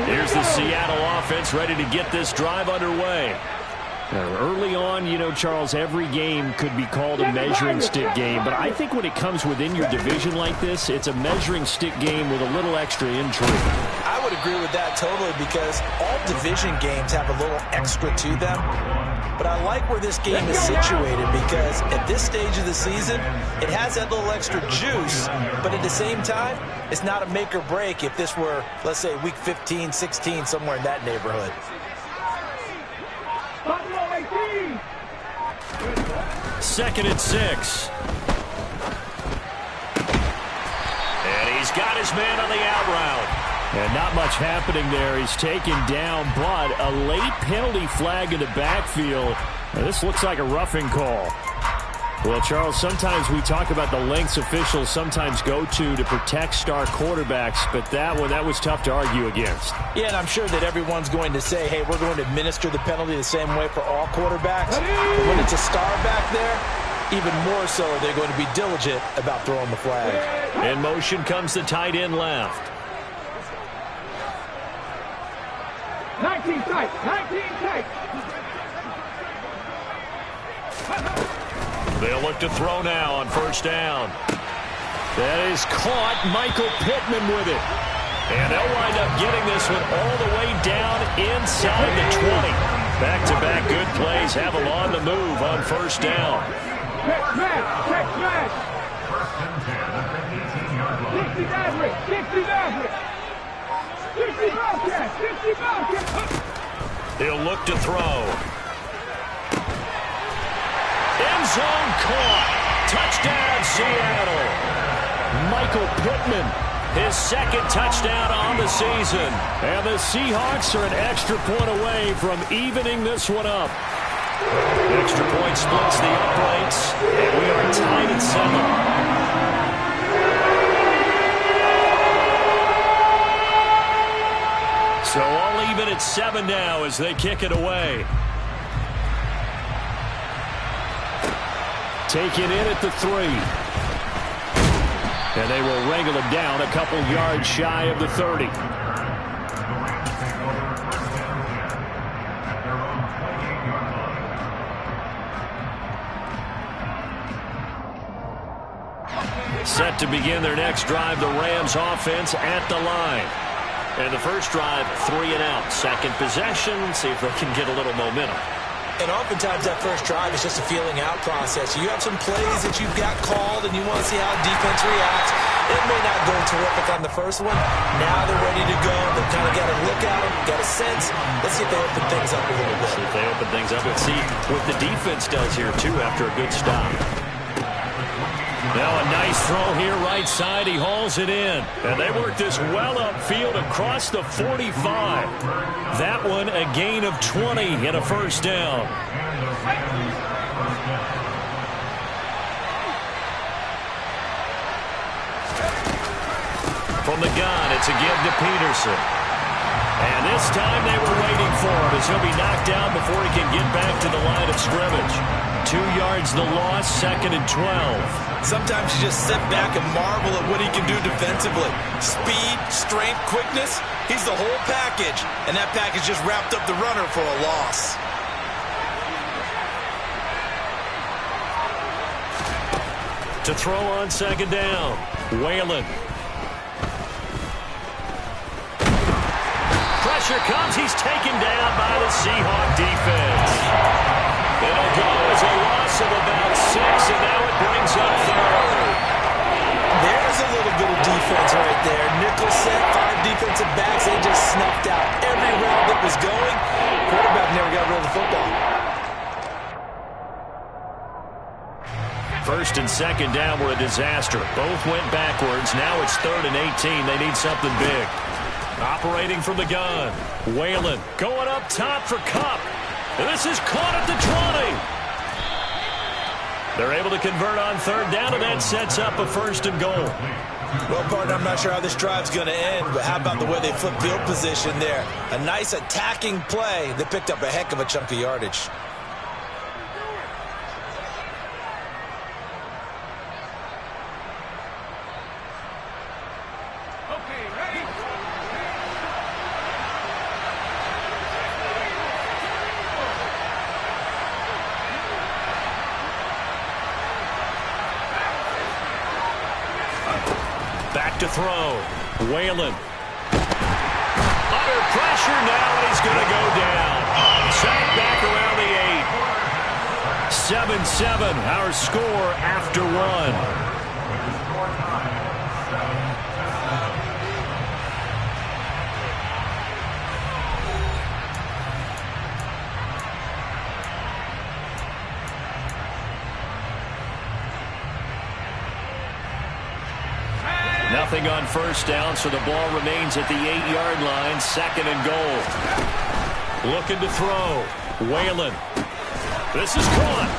Here's the Seattle offense ready to get this drive underway. Early on, you know, Charles, every game could be called a measuring stick game. But I think when it comes within your division like this, it's a measuring stick game with a little extra intrigue. I would agree with that totally because all division games have a little extra to them. But I like where this game is situated because at this stage of the season, it has that little extra juice. But at the same time, it's not a make or break if this were, let's say, week 15, 16, somewhere in that neighborhood. Second and 6. And he's got his man on the out route. And not much happening there. He's taken down, but a late penalty flag in the backfield. Now, this looks like a roughing call. Well, Charles, sometimes we talk about the lengths officials sometimes go to protect star quarterbacks, but that was tough to argue against. Yeah, and I'm sure that everyone's going to say, hey, we're going to administer the penalty the same way for all quarterbacks. But when it's a star back there, even more so are they going to be diligent about throwing the flag. In motion comes the tight end left. 19 tight, 19 tight. They'll look to throw now on first down. That is caught. Michael Pittman with it. And they'll wind up getting this one all the way down inside the 20. Back-to-back good plays have them on the move on first down. Check smash, check smash. 60 average, 60 average. 60 Bobcat, 60 Bobcat. He'll look to throw. End zone caught. Touchdown, Seattle. Michael Pittman, his second touchdown on the season. And the Seahawks are an extra point away from evening this one up. Extra point splits the uprights, and we are tied at 7. So all even at 7 now as they kick it away. Taken in at the 3. And they will wrangle him down a couple yards shy of the 30. Set to begin their next drive, the Rams offense at the line. And the first drive, 3 and out. Second possession, see if they can get a little momentum. And oftentimes that first drive is just a feeling out process. You have some plays that you've got called and you want to see how defense reacts. It may not go terrific on the first one. Now they're ready to go. They've kind of got a look at them, got a sense. Let's see if they open things up a little bit. See if they open things up and see what the defense does here, too, after a good stop. Now a nice throw here right side. He hauls it in. And they work this well upfield across the 45. That one a gain of 20 and a first down. From the gun, it's a give to Peterson. And this time they were waiting for him as he'll be knocked down before he can get back to the line of scrimmage. 2 yards the loss, 2nd and 12. Sometimes you just sit back and marvel at what he can do defensively. Speed, strength, quickness, he's the whole package. And that package just wrapped up the runner for a loss. To throw on second down, Whalen. Pressure comes, he's taken down by the Seahawk defense. It'll go as a loss of about 6, and now it brings up 3rd. There's a little bit of defense right there. Nickel set, 5 defensive backs. They just snuffed out every round that was going. Quarterback never got rid of the football. First and second down were a disaster. Both went backwards. Now it's 3rd and 18. They need something big. Operating from the gun. Whalen going up top for Kupp. And this is caught at the 20. They're able to convert on 3rd down, and that sets up a 1st and goal. Well, partner, I'm not sure how this drive's going to end, but how about the way they flip field position there? A nice attacking play that picked up a heck of a chunk of yardage. throw. Whalen. Under pressure now, and he's going to go down. Sacked back around the 8. 7-7, our score after 1. Nothing on first down, so the ball remains at the 8-yard line. 2nd and goal. Looking to throw. Whalen. This is caught.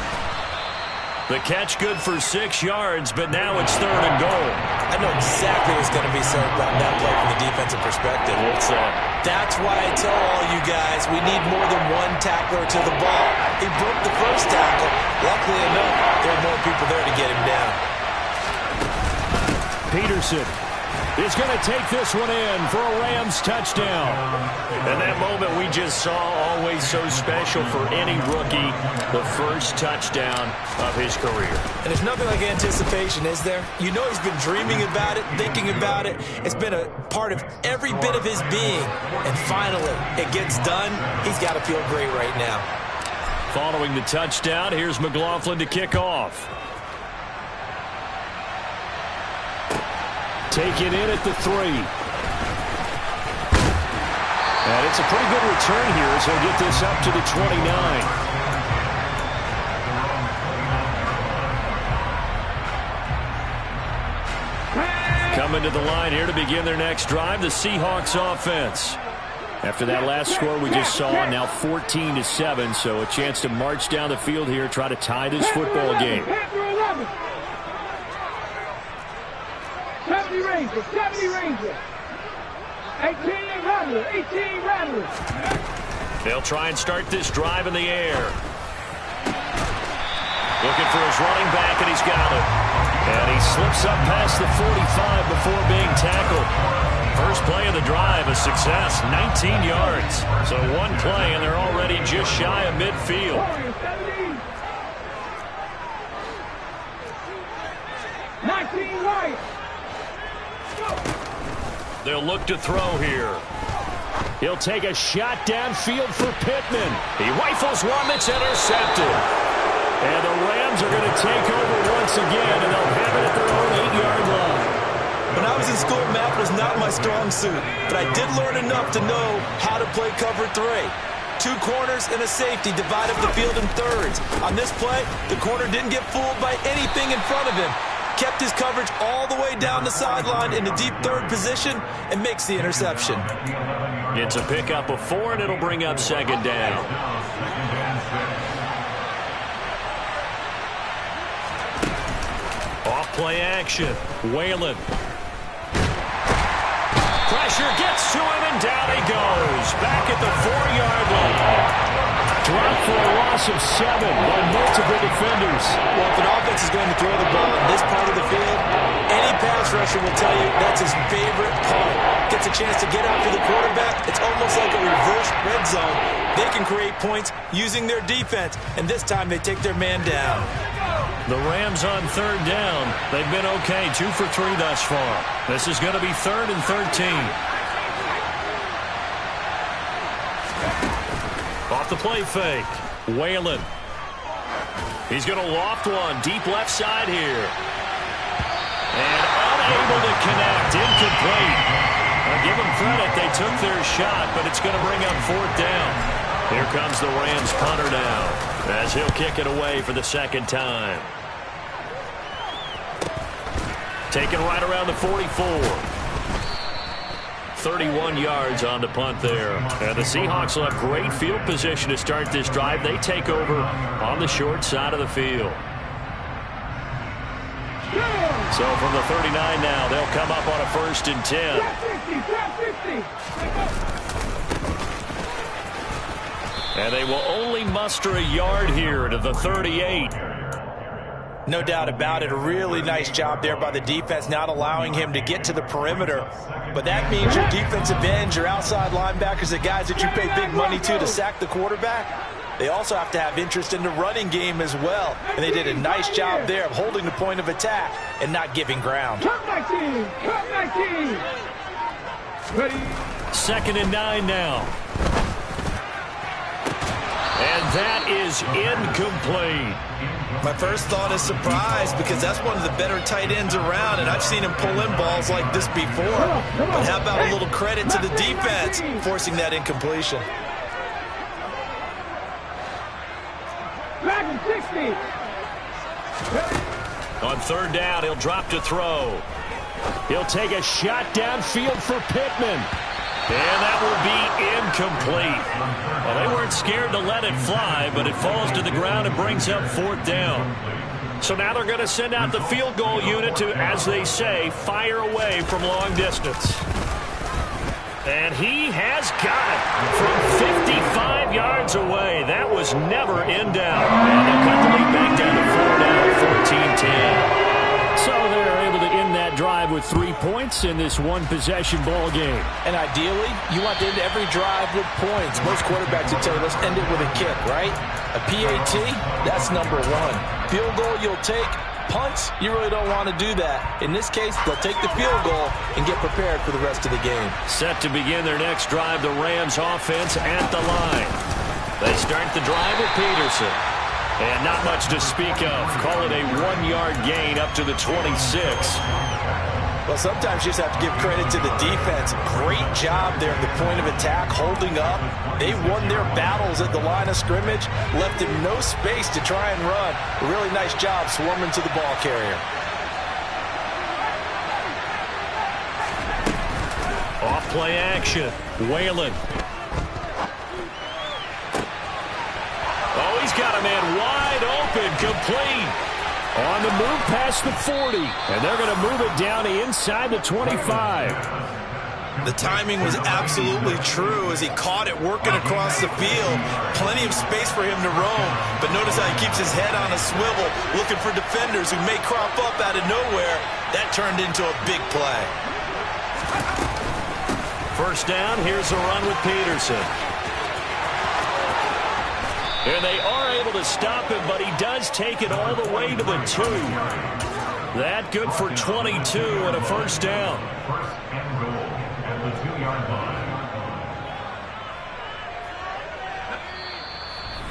The catch good for 6 yards, but now it's 3rd and goal. I know exactly what's going to be said about that play from the defensive perspective. What's that? That's why I tell all you guys we need more than one tackler to the ball. He broke the first tackle. Luckily enough, there were more people there to get him down. Peterson is going to take this one in for a Rams touchdown. And that moment we just saw, always so special for any rookie, the first touchdown of his career. And there's nothing like anticipation, is there? You know he's been dreaming about it, thinking about it. It's been a part of every bit of his being. And finally, it gets done. He's got to feel great right now. Following the touchdown, here's McLaughlin to kick off. Take it in at the 3. And it's a pretty good return here as he'll get this up to the 29. Coming to the line here to begin their next drive, the Seahawks offense. After that last score we just saw, now 14-7, so a chance to march down the field here, try to tie this football game. 70 Rangers, 70 Rangers. 18 Rattlers, 18 Rattlers. They'll try and start this drive in the air. Looking for his running back, and he's got it. And he slips up past the 45 before being tackled. First play of the drive, a success, 19 yards. So one play, and they're already just shy of midfield. 19 Wyatt. They'll look to throw here. He'll take a shot downfield for Pittman. He rifles one that's intercepted. And the Rams are going to take over once again, and they'll have it at their own 8-yard line. When I was in school, math was not my strong suit, but I did learn enough to know how to play cover 3. 2 corners and a safety divide up the field in thirds. On this play, the corner didn't get fooled by anything in front of him. Kept his coverage all the way down the sideline in the deep 3rd position and makes the interception. It's a pickup of 4, and it'll bring up 2nd down. Off play action. Whalen. Pressure gets to him, and down he goes. Back at the 4-yard line. Dropped for a loss of 7 by multiple defenders. Well, if an offense is going to throw the ball in this part of the field, any pass rusher will tell you that's his favorite part. Gets a chance to get after the quarterback. It's almost like a reverse red zone. They can create points using their defense, and this time they take their man down. The Rams on 3rd down. They've been okay, 2 for 3 thus far. This is going to be 3rd and 13. Off the play fake. Whalen. He's going to loft one. Deep left side here. And unable to connect. Incomplete. I'll give them credit. They took their shot, but it's going to bring up 4th down. Here comes the Rams punter now, as he'll kick it away for the 2nd time. Taken right around the 44. 31 yards on the punt there. And the Seahawks will have great field position to start this drive. They take over on the short side of the field. So from the 39 now, they'll come up on a 1st and 10. And they will only muster a yard here to the 38. No doubt about it. A really nice job there by the defense, not allowing him to get to the perimeter. But that means your defensive ends, your outside linebackers, the guys that you pay big money to sack the quarterback, they also have to have interest in the running game as well. And they did a nice job there of holding the point of attack and not giving ground. Cut back team. Cut back team. Ready. 2nd and 9 now. And that is incomplete. My first thought is surprise because that's one of the better tight ends around, and I've seen him pull in balls like this before. But how about a little credit to the defense forcing that incompletion? Back and 60. On 3rd down, he'll drop to throw. He'll take a shot downfield for Pittman. And that will be incomplete. Well, they weren't scared to let it fly, but it falls to the ground and brings up 4th down. So now they're going to send out the field goal unit to, as they say, fire away from long distance. And he has got it from 55 yards away. That was never in doubt. And they'll cut the lead back down to 4 now, 14-10. So they're able to end that drive with 3 points in this one-possession ball game. And ideally, you want to end every drive with points. Most quarterbacks would tell you, let's end it with a kick, right? A PAT, that's number 1. Field goal you'll take. Punts, you really don't want to do that. In this case, they'll take the field goal and get prepared for the rest of the game. Set to begin their next drive, the Rams offense at the line. They start the drive with Peterson. And not much to speak of. Call it a 1-yard gain up to the 26. Well, sometimes you just have to give credit to the defense. Great job there at the point of attack, holding up. They won their battles at the line of scrimmage, left him no space to try and run. A really nice job swarming to the ball carrier. Off play action. Whalen. Oh, he's got a man wide open, complete. On the move past the 40, and they're going to move it down to inside the 25. The timing was absolutely true as he caught it working across the field. Plenty of space for him to roam, but notice how he keeps his head on a swivel, looking for defenders who may crop up out of nowhere. That turned into a big play. 1st down, here's a run with Peterson. And they are able to stop him, but he does take it all the way to the 2. That good for 22 and a 1st down.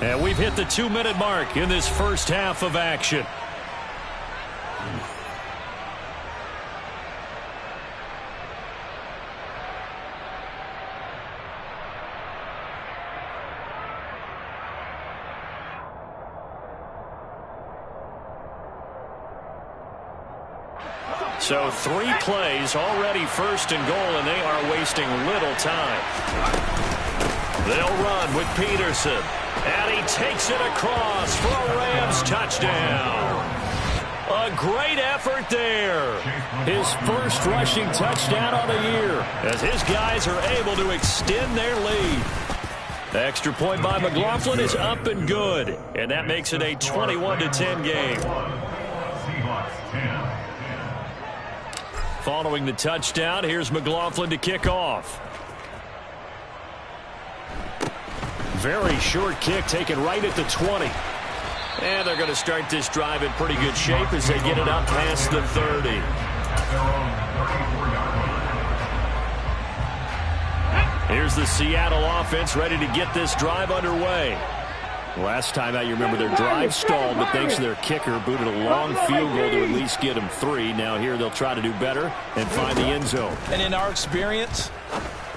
And we've hit the 2-minute mark in this first half of action. So 3 plays, already 1st and goal, and they are wasting little time. They'll run with Peterson. And he takes it across for a Rams touchdown. A great effort there. His first rushing touchdown of the year as his guys are able to extend their lead. The extra point by McLaughlin is up and good. And that makes it a 21-10 game. Following the touchdown, here's McLaughlin to kick off. Very short kick taken right at the 20. And they're going to start this drive in pretty good shape as they get it up past the 30. Here's the Seattle offense ready to get this drive underway. Last time out, you remember their drive stalled, but thanks to their kicker, booted a long field goal to at least get them 3. Now here they'll try to do better and find the end zone. And in our experience,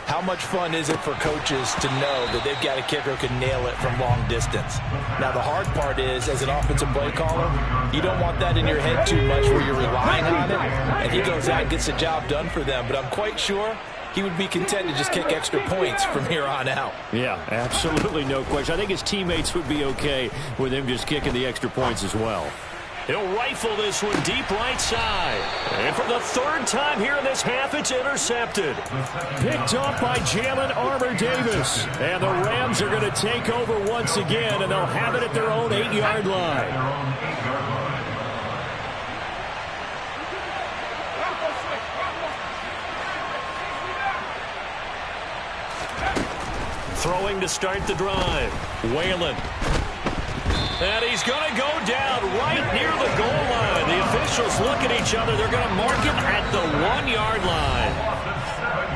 how much fun is it for coaches to know that they've got a kicker who can nail it from long distance? Now, the hard part is, as an offensive play caller, you don't want that in your head too much where you're relying on it, and he goes out and gets the job done for them. But I'm quite sure he would be content to just kick extra points from here on out. Yeah, absolutely no question. I think his teammates would be okay with him just kicking the extra points as well. He'll rifle this one deep right side. And for the 3rd time here in this half, it's intercepted. Picked off by Jalen Armour-Davis. And the Rams are going to take over once again, and they'll have it at their own 8-yard line. Throwing to start the drive. Whalen. And he's going to go down right near the goal line. The officials look at each other. They're going to mark him at the 1-yard line.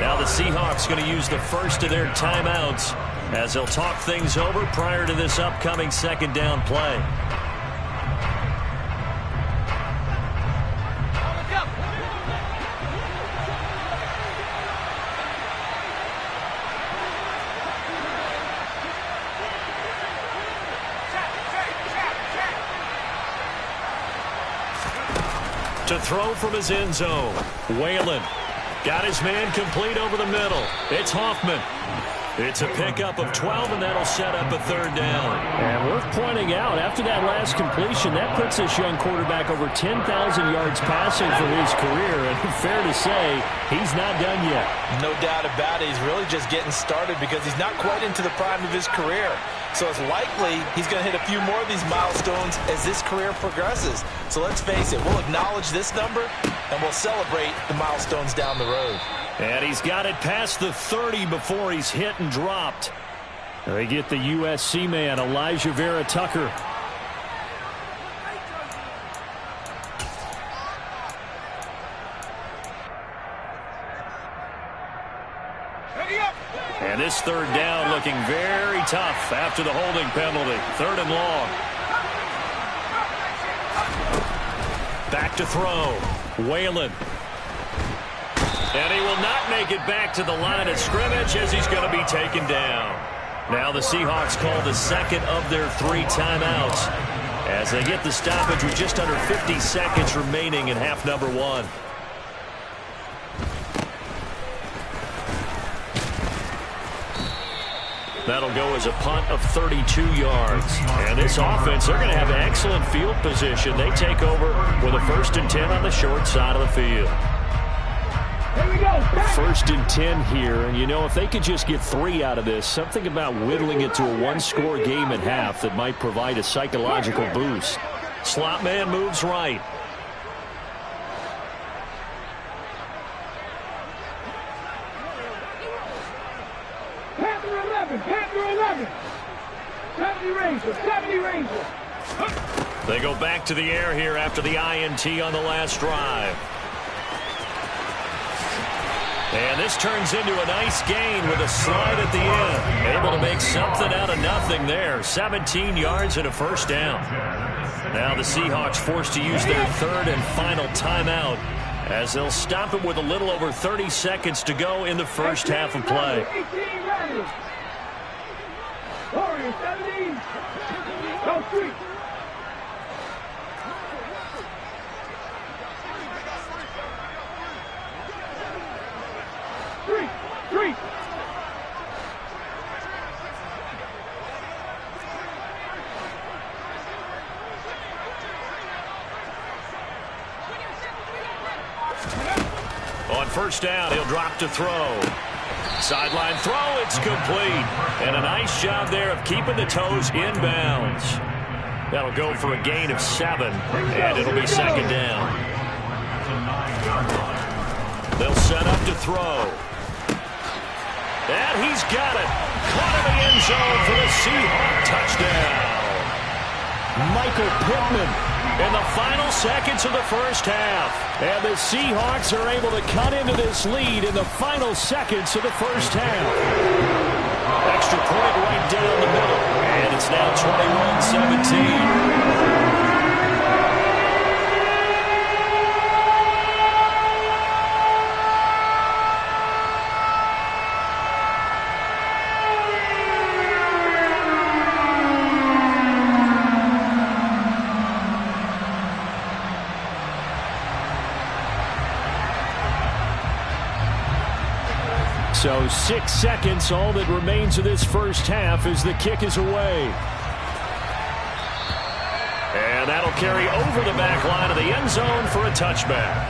Now the Seahawks going to use the first of their timeouts as they'll talk things over prior to this upcoming second down play. To throw from his end zone. Whalen got his man complete over the middle. It's Hoffman. It's a pickup of 12, and that'll set up a third down. And worth pointing out, after that last completion, that puts this young quarterback over 10,000 yards passing for his career. And fair to say, he's not done yet. No doubt about it. He's really just getting started because he's not quite into the prime of his career. So it's likely he's going to hit a few more of these milestones as this career progresses. So let's face it, we'll acknowledge this number, and we'll celebrate the milestones down the road. And he's got it past the 30 before he's hit and dropped. They get the USC man, Elijah Vera Tucker. And this third down looking very tough after the holding penalty. Third and long. Back to throw. Whalen. And he will not make it back to the line of scrimmage as he's going to be taken down. Now the Seahawks call the second of their 3 timeouts as they get the stoppage with just under 50 seconds remaining in half number 1. That'll go as a punt of 32 yards. And this offense, they're going to have excellent field position. They take over with a 1st and 10 on the short side of the field. Here we go. 1st and 10 here, and you know, if they could just get 3 out of this, something about whittling it to a 1-score game at half that might provide a psychological boost. Slot man moves right. Panther 11, Panther 11. 70 Rangers, 70 Rangers. They go back to the air here after the INT on the last drive. And this turns into a nice gain with a slide at the end. Able to make something out of nothing there. 17 yards and a 1st down. Now the Seahawks forced to use their 3rd and final timeout as they'll stop it with a little over 30 seconds to go in the first half of play. 18 Rangers. Warriors, 17. Go street. Street. On 1st down, he'll drop to throw. Sideline throw, it's complete. And a nice job there of keeping the toes inbounds. That'll go for a gain of 7, and it'll be 2nd down. They'll set up to throw. And he's got it. Caught in the end zone for the Seahawk touchdown. Michael Pittman In the final seconds of the first half. And the Seahawks are able to cut into this lead in the final seconds of the first half. Extra point right down the middle. And it's now 21-17. So 6 seconds, all that remains of this first half as the kick is away. And that'll carry over the back line of the end zone for a touchback.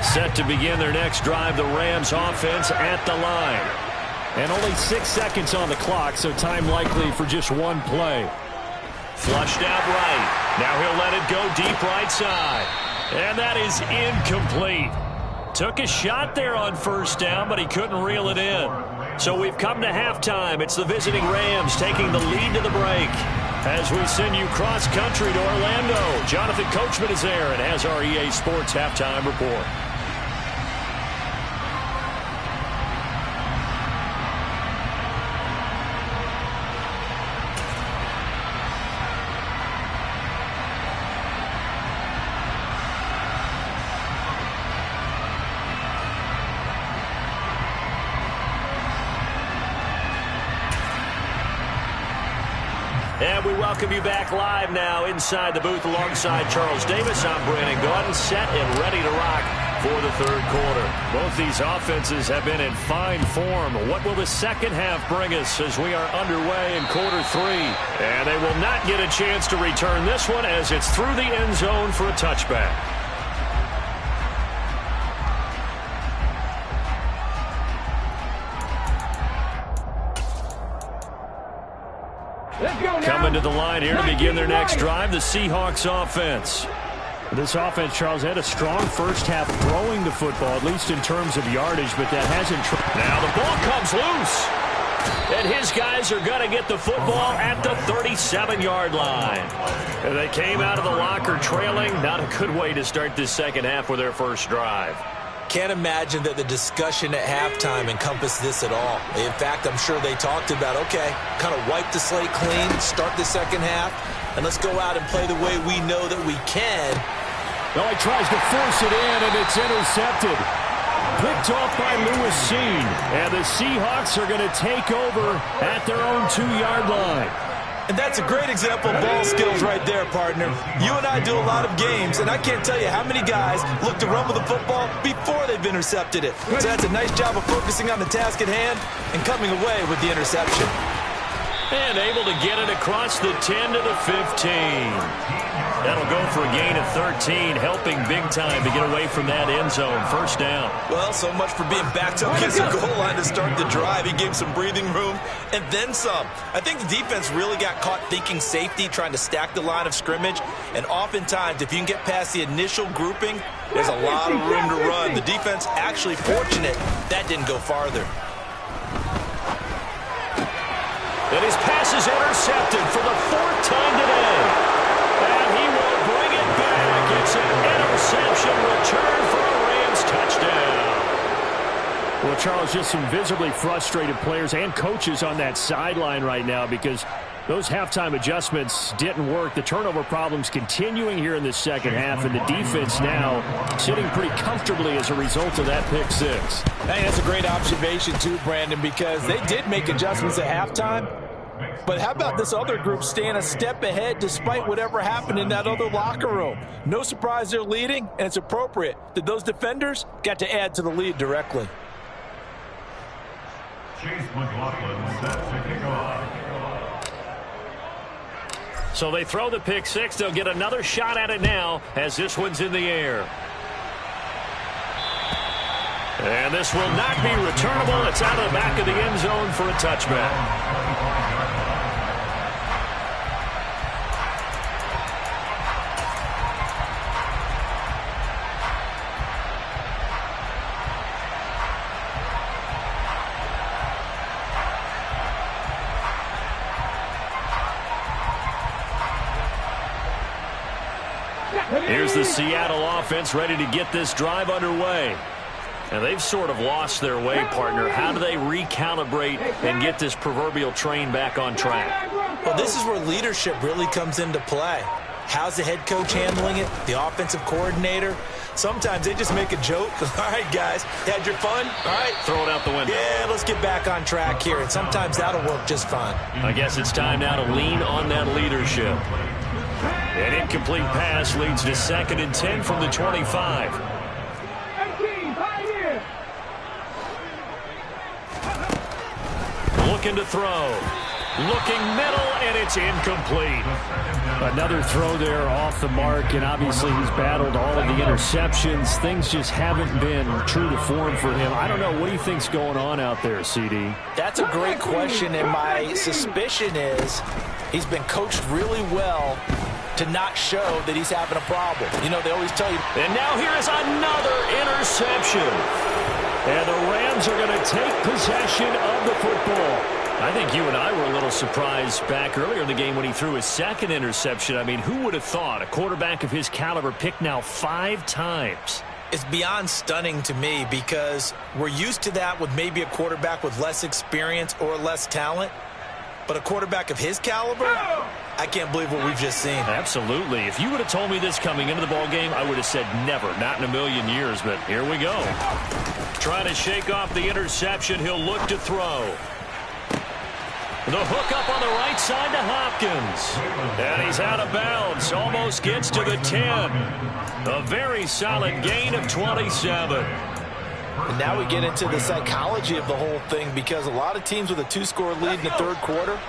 Set to begin their next drive, the Rams offense at the line. And only 6 seconds on the clock, so time likely for just one play. Flushed out right. Now he'll let it go deep right side. And that is incomplete. Took a shot there on first down, but he couldn't reel it in. So we've come to halftime. It's the visiting Rams taking the lead to the break. As we send you cross-country to Orlando, Jonathan Coachman is there and has our EA Sports halftime report. And we welcome you back live now inside the booth alongside Charles Davis. I'm Brandon Gaudin, set and ready to rock for the third quarter. Both these offenses have been in fine form. What will the second half bring us as we are underway in quarter three? And they will not get a chance to return this one as it's through the end zone for a touchback. Coming to the line here to begin their next drive, the Seahawks offense. This offense, Charles, had a strong first half throwing the football, at least in terms of yardage, but that hasn't... Now the ball comes loose. And his guys are going to get the football at the 37-yard line. And they came out of the locker trailing. Not a good way to start this second half with their first drive. Can't imagine that the discussion at halftime encompassed this at all. In fact, I'm sure they talked about, okay, kind of wipe the slate clean, start the second half, and let's go out and play the way we know that we can. Well, he tries to force it in, and it's intercepted. Picked off by Lewis Seen. And the Seahawks are going to take over at their own 2-yard line. And that's a great example of ball skills right there, partner. You and I do a lot of games, and I can't tell you how many guys look to run with the football before they've intercepted it. So that's a nice job of focusing on the task at hand and coming away with the interception. And able to get it across the 10 to the 15. That'll go for a gain of 13, helping big time to get away from that end zone. First down. Well, so much for being backed up against the goal line to start the drive. He gave some breathing room and then some. I think the defense really got caught thinking safety, trying to stack the line of scrimmage. And oftentimes, if you can get past the initial grouping, there's a lot of room to run. The defense actually fortunate that didn't go farther. And his pass is intercepted for the 4th time today. And he will bring it back. It's an interception return for a Rams touchdown. Well, Charles, just some visibly frustrated players and coaches on that sideline right now because those halftime adjustments didn't work. The turnover problems continuing here in the second half, and the defense now sitting pretty comfortably as a result of that pick six. Hey, that's a great observation too, Brandon, because they did make adjustments at halftime. But how about this other group staying a step ahead despite whatever happened in that other locker room? No surprise they're leading, and it's appropriate that those defenders got to add to the lead directly. So they throw the pick six. They'll get another shot at it now as this one's in the air. And this will not be returnable. It's out of the back of the end zone for a touchback. Here's the Seattle offense ready to get this drive underway. And they've sort of lost their way, partner. How do they recalibrate and get this proverbial train back on track? Well, this is where leadership really comes into play. How's the head coach handling it? The offensive coordinator? Sometimes they just make a joke. All right, guys, had your fun? All right. Throw it out the window. Yeah, let's get back on track here. And sometimes that'll work just fine. I guess it's time now to lean on that leadership. An incomplete pass leads to 2nd and 10 from the 25. Looking to throw. Looking middle, and it's incomplete. Another throw there off the mark, and obviously he's battled all of the interceptions. Things just haven't been true to form for him. I don't know. What do you think's going on out there, CD? That's a great question, and my suspicion is he's been coached really well to not show that he's having a problem. You know, they always tell you. And now here is another interception. And the Rams are going to take possession of the football. I think you and I were a little surprised back earlier in the game when he threw his second interception. I mean, who would have thought a quarterback of his caliber picked now 5 times? It's beyond stunning to me because we're used to that with maybe a quarterback with less experience or less talent. But a quarterback of his caliber, I can't believe what we've just seen. Absolutely. If you would have told me this coming into the ball game, I would have said never, not in a million years. But here we go. Trying to shake off the interception. He'll look to throw. The hook up on the right side to Hopkins. And he's out of bounds. Almost gets to the 10. A very solid gain of 27. And now we get into the psychology of the whole thing because a lot of teams with a 2-score lead in the third quarter,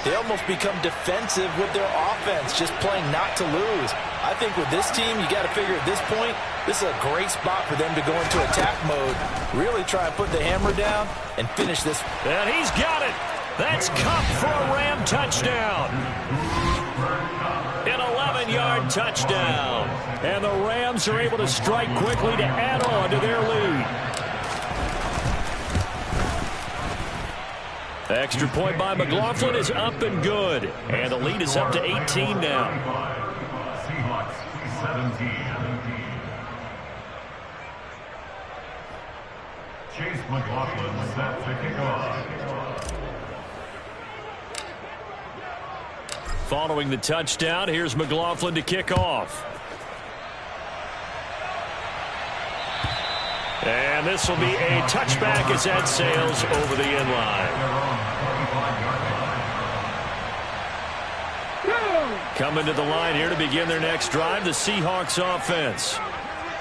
they almost become defensive with their offense, just playing not to lose. I think with this team, you got to figure at this point, this is a great spot for them to go into attack mode, really try and put the hammer down and finish this. And he's got it. That's Cup for a Ram touchdown. An 11-yard touchdown. And the Rams are able to strike quickly to add on to their lead. Extra point by McLaughlin is up and good. And the lead is up to 18 now. Seahawks 17. Chase McLaughlin set to kick off. Following the touchdown, here's McLaughlin to kick off. And this will be a touchback as that sails over the end line. Coming to the line here to begin their next drive, the Seahawks offense.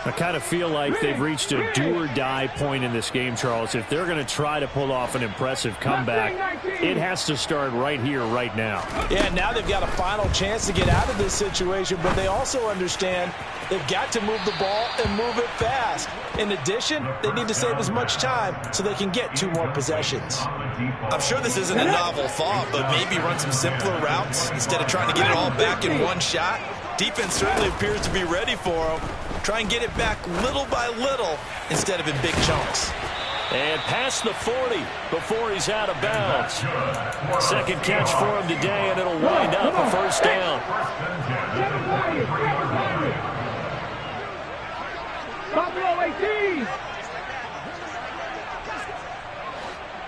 I kind of feel like they've reached a do-or-die point in this game, Charles. If they're going to try to pull off an impressive comeback, it has to start right here, right now. Yeah, now they've got a final chance to get out of this situation, but they also understand they've got to move the ball and move it fast. In addition, they need to save as much time so they can get 2 more possessions. I'm sure this isn't a novel thought, but maybe run some simpler routes instead of trying to get it all back in one shot. Defense certainly appears to be ready for them. Try and get it back little by little instead of in big chunks. And past the 40 before he's out of bounds. Second catch for him today, and it'll wind up a first down. Buffalo 18.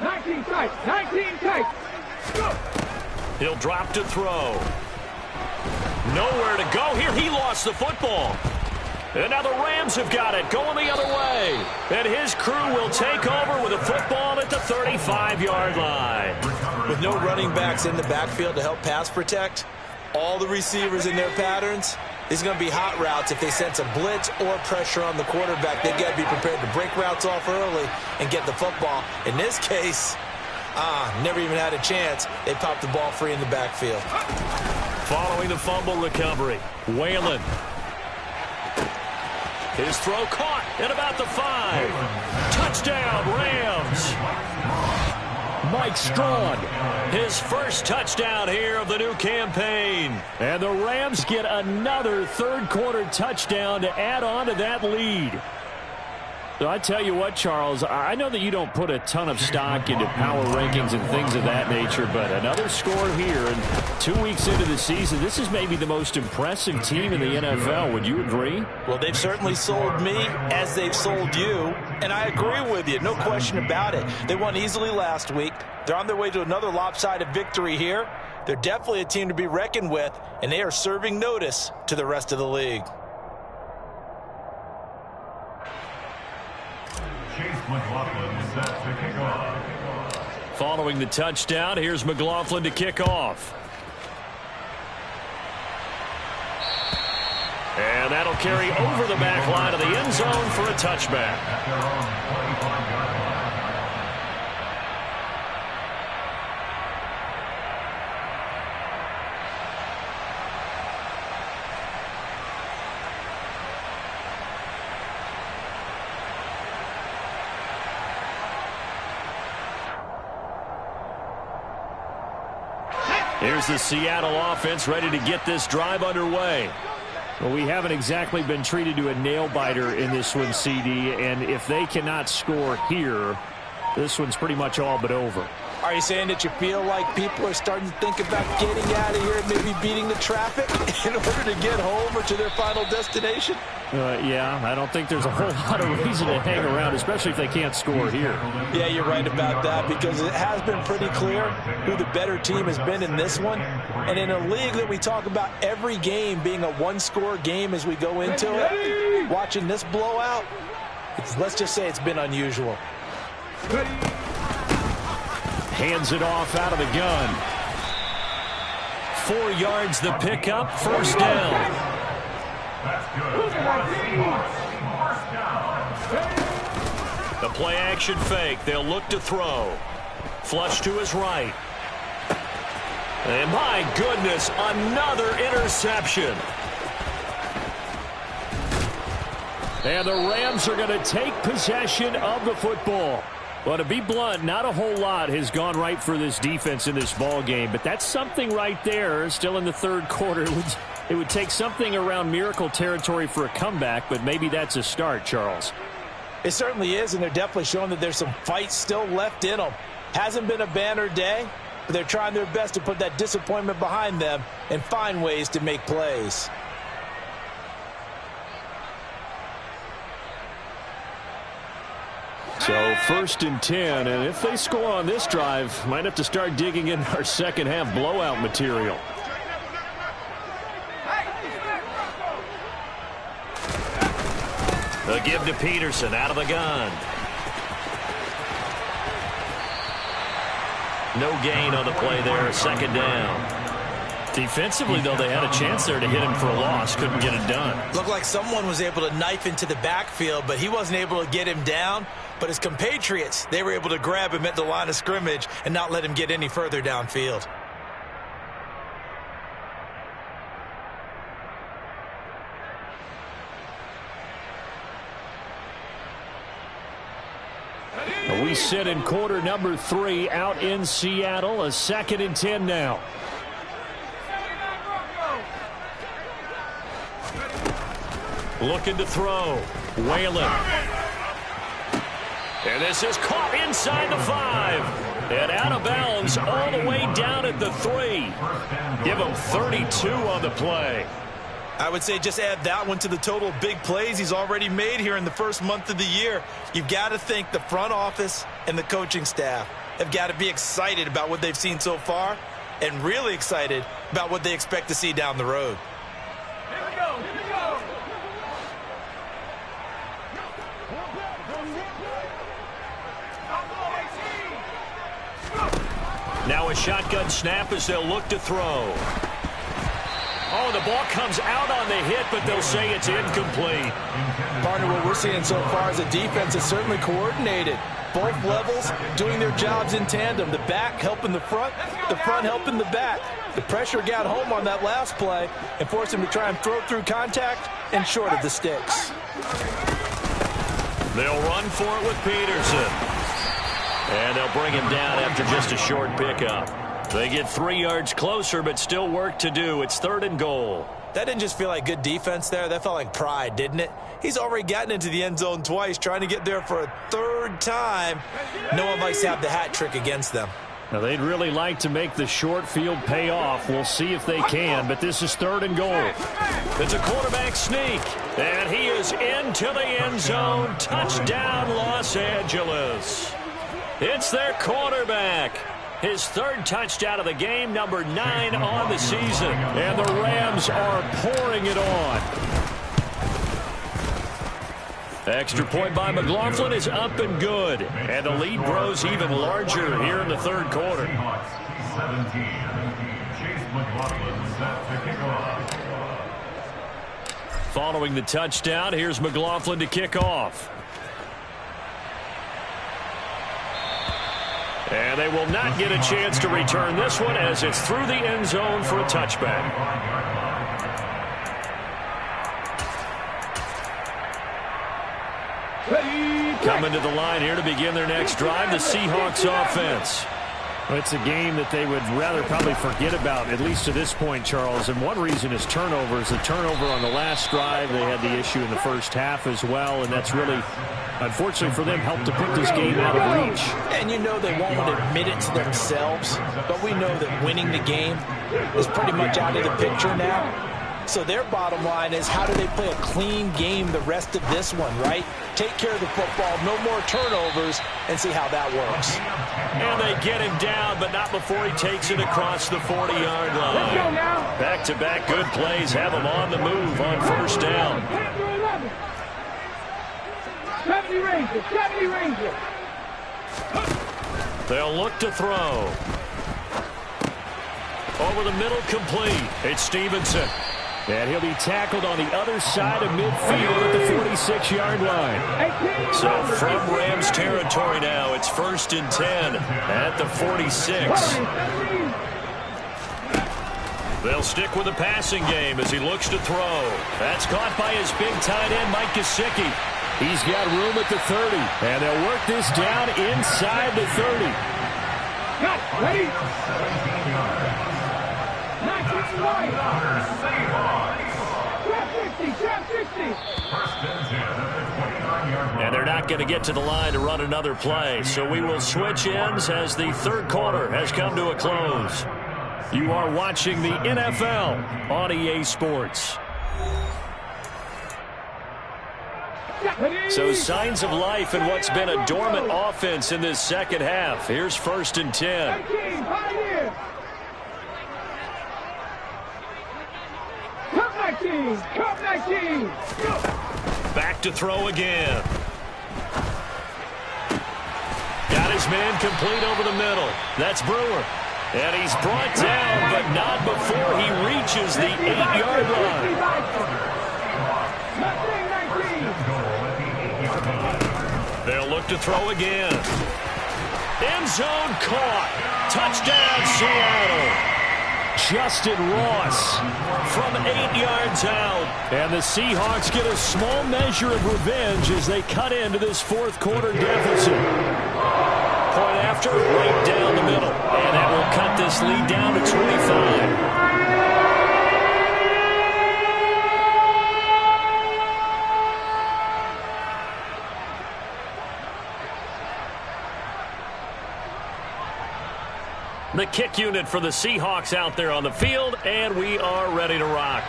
19 tight. 19 tight. He'll drop to throw. Nowhere to go here. He lost the football. And now the Rams have got it, going the other way. And his crew will take over with a football at the 35-yard line. With no running backs in the backfield to help pass protect, all the receivers in their patterns, these are going to be hot routes. If they sense a blitz or pressure on the quarterback, they've got to be prepared to break routes off early and get the football. In this case, never even had a chance. They popped the ball free in the backfield. Following the fumble recovery, Whalen. His throw caught at about the 5. Touchdown, Rams. Mike Strong, his first touchdown here of the new campaign. And the Rams get another third-quarter touchdown to add on to that lead. So I tell you what, Charles, I know that you don't put a ton of stock into power rankings and things of that nature, but another score here, and 2 weeks into the season, this is maybe the most impressive team in the NFL. Would you agree? Well, they've certainly sold me as they've sold you, and I agree with you, no question about it. They won easily last week. They're on their way to another lopsided victory here. They're definitely a team to be reckoned with, and they are serving notice to the rest of the league. McLaughlin set to kick off. Following the touchdown, here's McLaughlin to kick off. And that'll carry over the back line of the end zone for a touchback. Here's the Seattle offense ready to get this drive underway. Well, we haven't exactly been treated to a nail-biter in this one, CD, and if they cannot score here, this one's pretty much all but over. Are you saying that you feel like people are starting to think about getting out of here and maybe beating the traffic in order to get home or to their final destination? Yeah, I don't think there's a whole lot of reason to hang around, especially if they can't score here. Yeah, you're right about that, because it has been pretty clear who the better team has been in this one. And in a league that we talk about every game being a one-score game as we go into it, watching this blowout, let's just say it's been unusual. Hands it off out of the gun. 4 yards the pickup, first down. That's good. First down. The play action fake. They'll look to throw. Flush to his right. And my goodness, another interception. And the Rams are going to take possession of the football. Well, to be blunt, not a whole lot has gone right for this defense in this ball game, but that's something right there. Still in the third quarter. It would take something around miracle territory for a comeback, but maybe that's a start, Charles. It certainly is, and they're definitely showing that there's some fight still left in them. Hasn't been a banner day, but they're trying their best to put that disappointment behind them and find ways to make plays. So 1st and 10, and if they score on this drive, might have to start digging in our second half blowout material. They'll give to Peterson out of the gun. No gain on the play there, second down. Defensively, though, they had a chance there to hit him for a loss. Couldn't get it done. Looked like someone was able to knife into the backfield, but he wasn't able to get him down. But his compatriots, they were able to grab him at the line of scrimmage and not let him get any further downfield. We sit in quarter number 3 out in Seattle. A 2nd and 10 now. Looking to throw. Whalen. And this is caught inside the 5. And out of bounds all the way down at the 3. Give him 32 on the play. I would say just add that one to the total of big plays he's already made here in the first month of the year. You've got to think the front office and the coaching staff have got to be excited about what they've seen so far and really excited about what they expect to see down the road. Here we go. Here we go. Now a shotgun snap as they'll look to throw. Oh, the ball comes out on the hit, but they'll say it's incomplete. Partner, what we're seeing so far is a defense is certainly coordinated. Both levels doing their jobs in tandem. The back helping the front helping the back. The pressure got home on that last play and forced him to try and throw through contact and short of the sticks. They'll run for it with Peterson. And they'll bring him down after just a short pickup. They get 3 yards closer, but still work to do. It's 3rd and goal. That didn't just feel like good defense there. That felt like pride, didn't it? He's already gotten into the end zone twice, trying to get there for a 3rd time. No one likes to have the hat trick against them. Now, they'd really like to make the short field pay off. We'll see if they can, but this is 3rd and goal. It's a quarterback sneak, and he is into the end zone. Touchdown, Los Angeles. It's their quarterback. His 3rd touchdown of the game, number 9 on the season. And the Rams are pouring it on. Extra point by McLaughlin is up and good. And the lead grows even larger here in the 3rd quarter. Seahawks 17. Chase McLaughlin set to kick off. Following the touchdown, here's McLaughlin to kick off. And they will not get a chance to return this one as it's through the end zone for a touchback. Coming to the line here to begin their next drive, the Seahawks offense. Well, it's a game that they would rather probably forget about, at least to this point, Charles. And one reason is turnovers. The turnover on the last drive, they had the issue in the first half as well, and that's really, unfortunately for them, helped to put this game out of reach. And you know they won't admit it to themselves, but we know that winning the game is pretty much out of the picture now. So their bottom line is, how do they play a clean game the rest of this one, right? Take care of the football, no more turnovers, and see how that works. And they get him down, but not before he takes it across the 40-yard line. Back-to-back good plays have him on the move on first down. 70 Rangers. They'll look to throw. Over the middle, complete. It's Stevenson. And he'll be tackled on the other side of midfield at the 46-yard line. So from Rams territory now, it's 1st and 10 at the 46. They'll stick with the passing game as he looks to throw. That's caught by his big tight end, Mike Gesicki. He's got room at the 30, and they'll work this down inside the 30. Cut, ready? 19 And they're not going to get to the line to run another play. So we will switch ends as the third quarter has come to a close. You are watching the NFL on EA Sports. So signs of life in what's been a dormant offense in this second half. Here's 1st and 10. Cup 19. Back to throw again. Got his man complete over the middle. That's Brewer. And he's brought down, but not before he reaches the 8-yard line. They'll look to throw again. End zone caught. Touchdown, Seattle. Justin Ross from 8 yards out. And the Seahawks get a small measure of revenge as they cut into this fourth quarter deficit. Point after, right down the middle. And that will cut this lead down to 25. The kick unit for the Seahawks out there on the field, and we are ready to rock.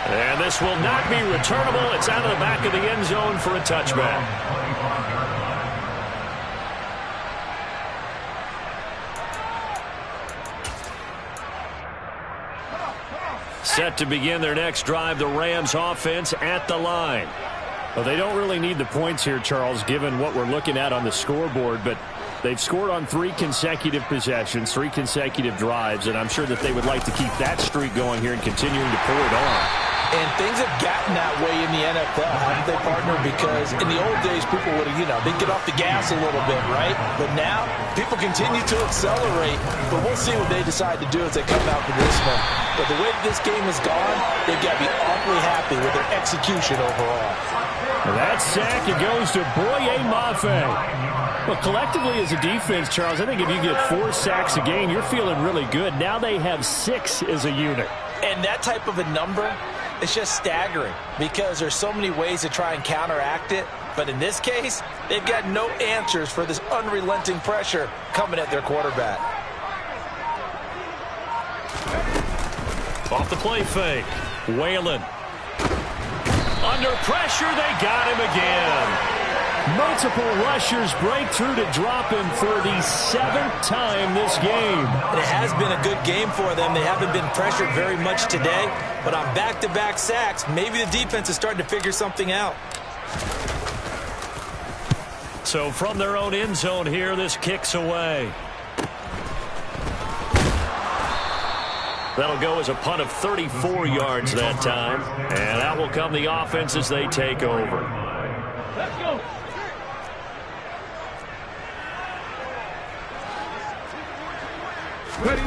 And this will not be returnable. It's out of the back of the end zone for a touchback. Set to begin their next drive, the Rams offense at the line. Well, they don't really need the points here, Charles, given what we're looking at on the scoreboard, but they've scored on 3 consecutive possessions, 3 consecutive drives, and I'm sure that they would like to keep that streak going here and continuing to pour it on. And things have gotten that way in the NFL, haven't they, partner? Because in the old days, people would have, they'd get off the gas a little bit, right? But now, people continue to accelerate. But we'll see what they decide to do as they come out for this one. But the way this game has gone, they've got to be awfully happy with their execution overall. And that sack, it goes to Boye Mafe. Well, collectively as a defense, Charles, I think if you get 4 sacks a game, you're feeling really good. Now they have 6 as a unit. And that type of a number, it's just staggering because there's so many ways to try and counteract it. But in this case, they've got no answers for this unrelenting pressure coming at their quarterback. Off the play fake. Whalen. Under pressure, they got him again. Multiple rushers break through to drop him for the 7th time this game. It has been a good game for them. They haven't been pressured very much today, but on back-to-back sacks, maybe the defense is starting to figure something out. So from their own end zone here, this kicks away. That'll go as a punt of 34 yards that time, and out will come the offense as they take over. Let's go. Ready.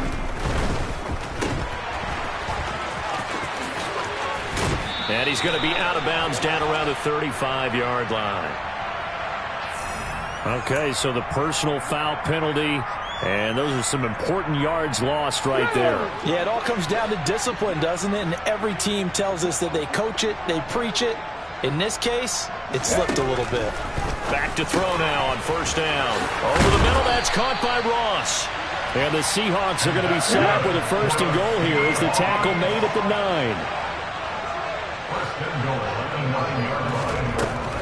And he's going to be out of bounds down around the 35-yard line. Okay, so the personal foul penalty, and those are some important yards lost right there. Yeah, it all comes down to discipline, doesn't it? And every team tells us that they coach it, they preach it. In this case, it slipped a little bit. Back to throw now on first down. Over the middle, that's caught by Ross. And the Seahawks are going to be set up with a first and goal here as the tackle made at the 9.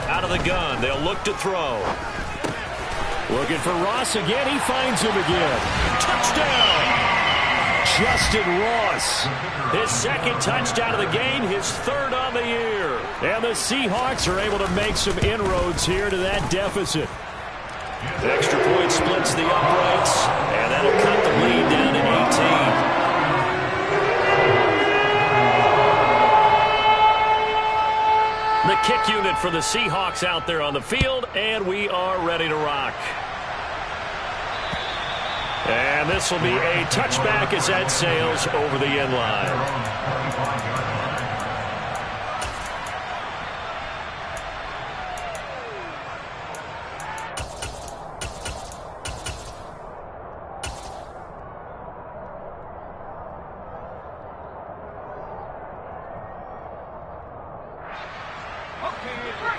Out of the gun, they'll look to throw. Looking for Ross again. He finds him again. Touchdown! Justin Ross. His second touchdown of the game, his third on the year. And the Seahawks are able to make some inroads here to that deficit. The extra point splits the uprights, and that'll cut the lead down to 18. The kick unit for the Seahawks out there on the field, and we are ready to rock. And this will be a touchback as that sails over the end line.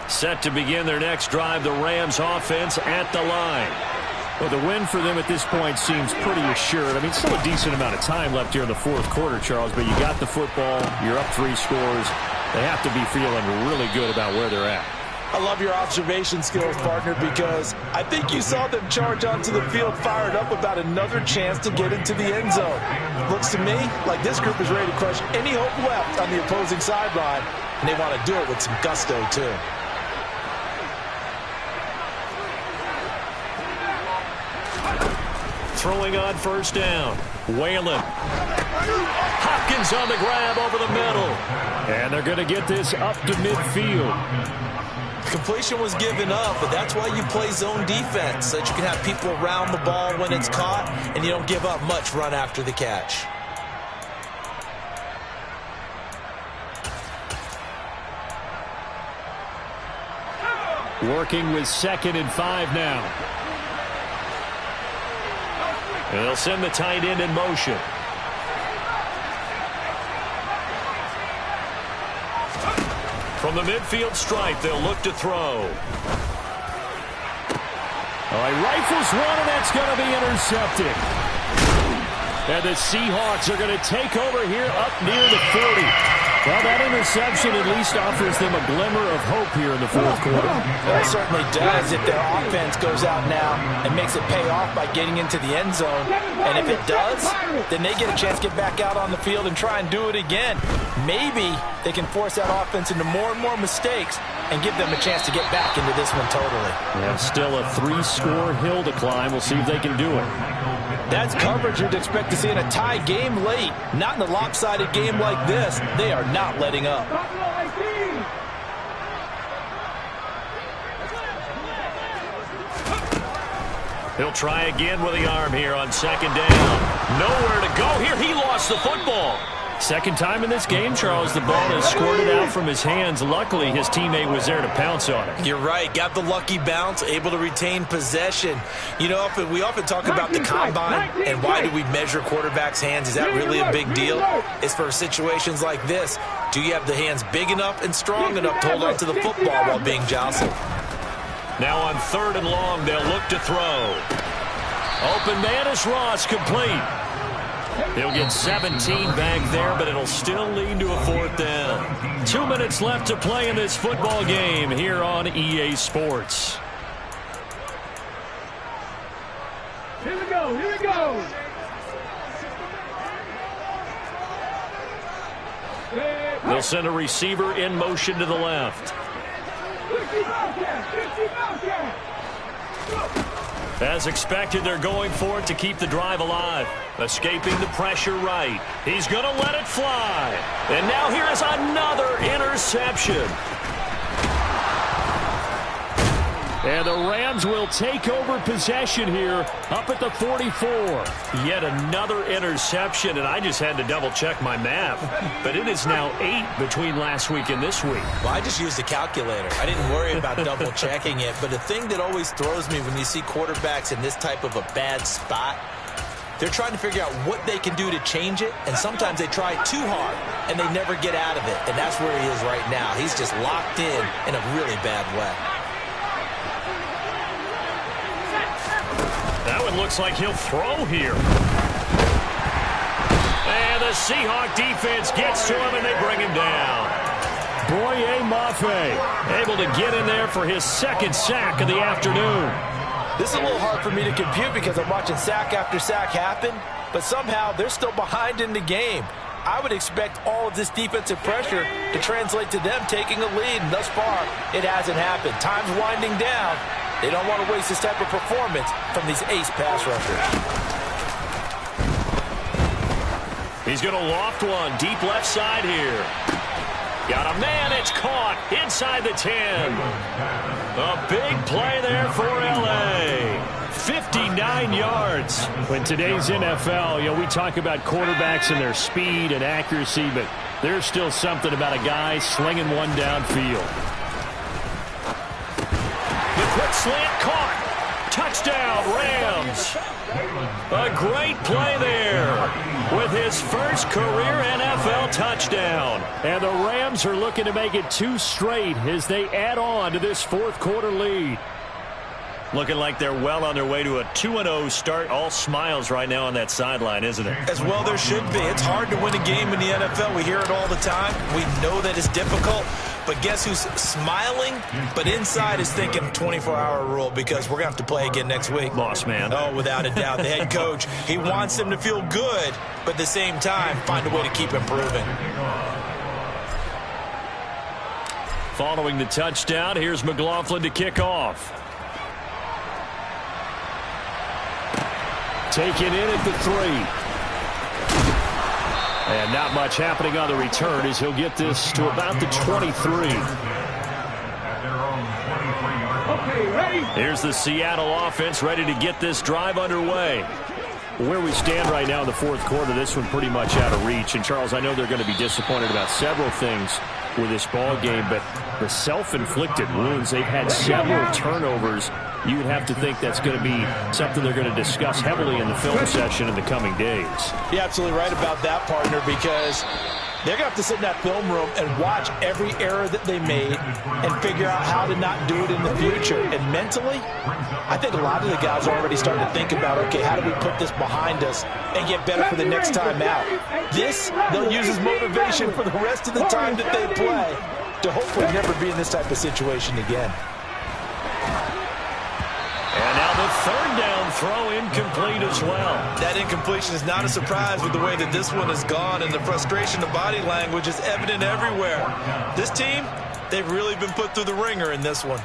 Set to begin their next drive, the Rams offense at the line. Well, the win for them at this point seems pretty assured. I mean, still a decent amount of time left here in the fourth quarter, Charles, but you got the football, you're up 3 scores. They have to be feeling really good about where they're at. I love your observation skills, partner, because I think you saw them charge onto the field fired up about another chance to get into the end zone. Looks to me like this group is ready to crush any hope left on the opposing sideline, and they want to do it with some gusto, too. Throwing on first down. Whalen. Hopkins on the grab over the middle. And they're going to get this up to midfield. Completion was given up, but that's why you play zone defense, so that you can have people around the ball when it's caught, and you don't give up much run after the catch. Working with 2nd and 5 now. And they'll send the tight end in motion. From the midfield stripe, they'll look to throw. He rifles one, and that's going to be intercepted. And the Seahawks are going to take over here up near the 40. Well, that interception at least offers them a glimmer of hope here in the fourth quarter. Well, it certainly does if their offense goes out now and makes it pay off by getting into the end zone. And if it does, then they get a chance to get back out on the field and try and do it again. Maybe they can force that offense into more and more mistakes and give them a chance to get back into this one totally. Yeah, still a 3-score hill to climb. We'll see if they can do it. That's coverage you'd expect to see in a tie game late. Not in a lopsided game like this. They are not letting up. He'll try again with the arm here on 2nd down. Nowhere to go here. He lost the football. Second time in this game, Charles, the ball has squirted out from his hands. Luckily, his teammate was there to pounce on it. You're right. Got the lucky bounce, able to retain possession. You know, we often talk about the combine and why do we measure quarterbacks' hands. Is that really a big deal? It's for situations like this. Do you have the hands big enough and strong enough to hold on to the football while being jostled? Now on 3rd and long, they'll look to throw. Open man is Ross, complete. He'll get 17 back there, but it'll still lead to a 4th down. 2 minutes left to play in this football game here on EA Sports. Here we go, here we go. They'll send a receiver in motion to the left. As expected, they're going for it to keep the drive alive. Escaping the pressure right. He's going to let it fly. And now here is another interception. And the Rams will take over possession here up at the 44. Yet another interception, and I just had to double-check my math. But it is now 8 between last week and this week. Well, I just used a calculator. I didn't worry about double-checking it. But the thing that always throws me when you see quarterbacks in this type of a bad spot, they're trying to figure out what they can do to change it, and sometimes they try too hard, and they never get out of it. And that's where he is right now. He's just locked in a really bad way. That one looks like he'll throw here. And the Seahawk defense gets to him, and they bring him down. Boye Mafe Able to get in there for his second sack of the afternoon. This is a little hard for me to compute because I'm watching sack after sack happen, but somehow they're still behind in the game. I would expect all of this defensive pressure to translate to them taking a lead, and thus far, it hasn't happened. Time's winding down. They don't want to waste this type of performance from these ace pass rushers. He's going to loft one deep left side here. Got a man, it's caught inside the 10. A big play there for L.A. 59 yards. In today's NFL, we talk about quarterbacks and their speed and accuracy, but there's still something about a guy slinging one downfield. The quick slant caught. Touchdown, Rams. A great play there with his first career NFL touchdown. And the Rams are looking to make it 2 straight as they add on to this fourth quarter lead. Looking like they're well on their way to a 2-0 start. All smiles right now on that sideline, isn't it? As well there should be. It's hard to win a game in the NFL. We hear it all the time. We know that it's difficult. But guess who's smiling, but inside is thinking 24-hour rule because we're going to have to play again next week. Boss man. Oh, without a doubt. The head coach, he wants them to feel good, but at the same time, find a way to keep improving. Following the touchdown, here's McLaughlin to kick off. Taken in at the 3. And not much happening on the return as he'll get this to about the 23. Here's the Seattle offense ready to get this drive underway. Where we stand right now in the fourth quarter, this one pretty much out of reach. And, Charles, I know they're going to be disappointed about several things with this ball game, but the self-inflicted wounds, they've had several turnovers. You would have to think that's going to be something they're going to discuss heavily in the film session in the coming days. You're absolutely right about that, partner, because they're going to have to sit in that film room and watch every error that they made and figure out how to not do it in the future. And mentally, I think a lot of the guys are already starting to think about, okay, how do we put this behind us and get better for the next time out? This, they'll use as motivation for the rest of the time that they play to hopefully never be in this type of situation again. And now the third down throw incomplete as well. That incompletion is not a surprise with the way that this one has gone, and the frustration, the body language is evident everywhere. This team, they've really been put through the ringer in this one.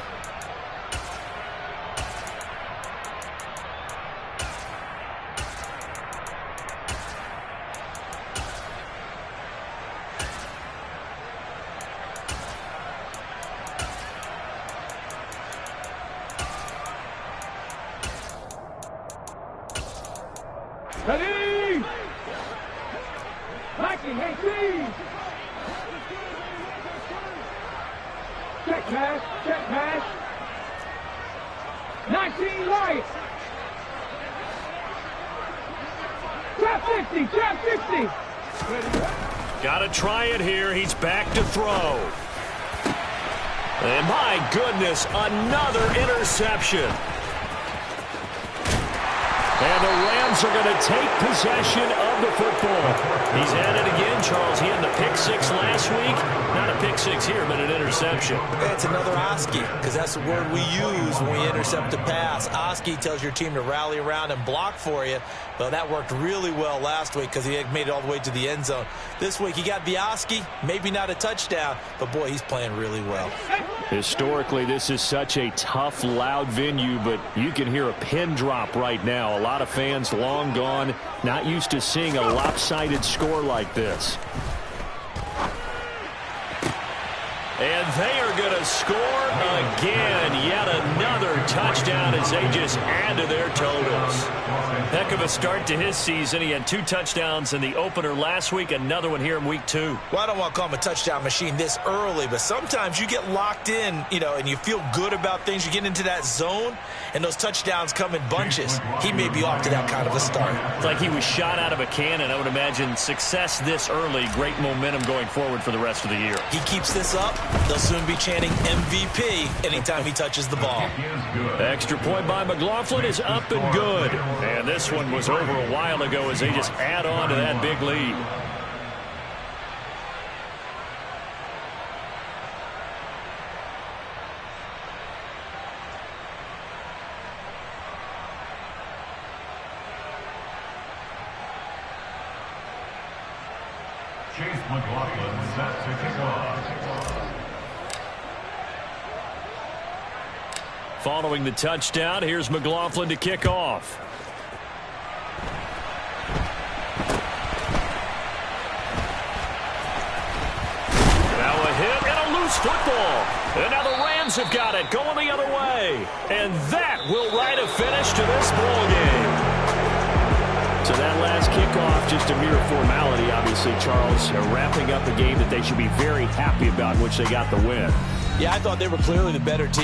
Ready! Mikey, hey, please! Check pass, check pass. 19 right. Trap 50, trap 50. Got to try it here. He's back to throw. And my goodness, another interception. And the Rams are going to take possession of the football. He's at it again, Charles. He had the pick 6 last week. Not a pick 6 here, but an interception. It's another Oski, because that's the word we use when we intercept a pass. Oski tells your team to rally around and block for you. Well, that worked really well last week because he had made it all the way to the end zone. This week, he got the Oski, maybe not a touchdown, but boy, he's playing really well. Historically, this is such a tough, loud venue, but you can hear a pin drop right now. A lot of fans long gone, not used to seeing a lopsided score like this. And they are going to score again. Yet another touchdown as they just add to their totals. Heck of a start to his season. He had 2 touchdowns in the opener last week. Another one here in week 2. Well, I don't want to call him a touchdown machine this early, but sometimes you get locked in, and you feel good about things. You get into that zone, and those touchdowns come in bunches. He may be off to that kind of a start. It's like he was shot out of a cannon. I would imagine success this early. Great momentum going forward for the rest of the year. He keeps this up, they'll soon be chanting MVP anytime he touches the ball. Extra point by McLaughlin is up and good. And this one was over a while ago as they just add on to that big lead. Chase McLaughlin set to kick off. Following the touchdown, here's McLaughlin to kick off. Now a hit and a loose football. And now the Rams have got it going the other way. And that will write a finish to this ball game. So that last kickoff, just a mere formality, obviously, Charles, wrapping up a game that they should be very happy about, in which they got the win. Yeah, I thought they were clearly the better team.